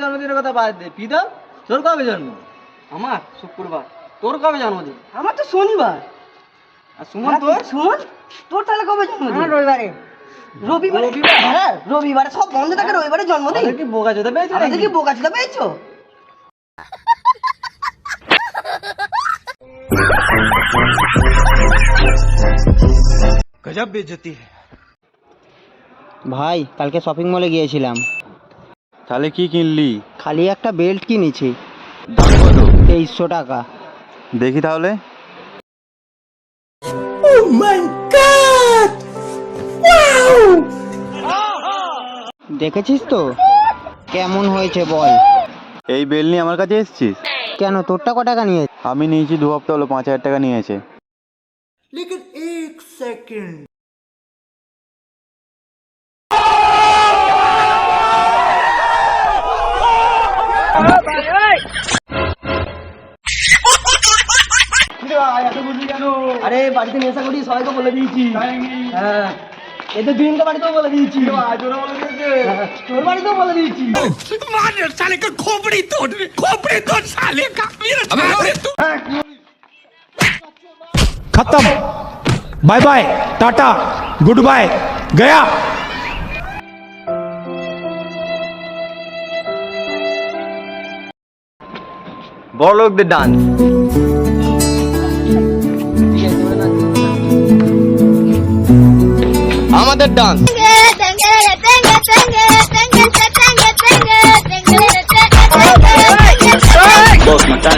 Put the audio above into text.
জন্মদিনের কথা বাদ দে, পিদা তোর কবে জন্ম? আমার শুক্রবার। তোর কবে জন্মদিন? আমার তো শনিবার। আর সুমন তোর? সুমন তোর তাহলে কবে জন্মদিন? আমার রবিবারে। রবিবারে? হ্যাঁ রবিবারে সব বন্ধ থাকে, রবিবারে জন্মদিন। আমাদের কি বোকা চোদা পেয়েছো আমাদের নাকি? কি বোকাচোদা পেয়েছো? গজব বেইজ্জতি। ভাই কালকে শপিং মলে গিয়েছিলাম, তাহলে কি কিনলি? খালি একটা বেল্ট কিনেছি, দাম কত? 2300 টাকা। দেখি তাহলে। দেখেছিস তো কেমন হয়েছে বল? এই বেল নিয়ে আমার কাছে এসেছিস? কেন তোরটা ক টাকা নিয়ে? আমি নিয়েছি 2 হপ্তাহ হলো, 5000 টাকা নিয়েছে। আরে বাড়িতে নেশা করি, সবাইকে বলে দিয়েছি। হ্যাঁ এদের দিনকে বাড়িতেও বলে দিয়েছি। তোর বাড়িতেও বলে দিয়েছি। खत्म। Bye bye, tata, good bye, गया। বড়লোকদের ডান্স। আমাদের ডান্স। Boss, my time.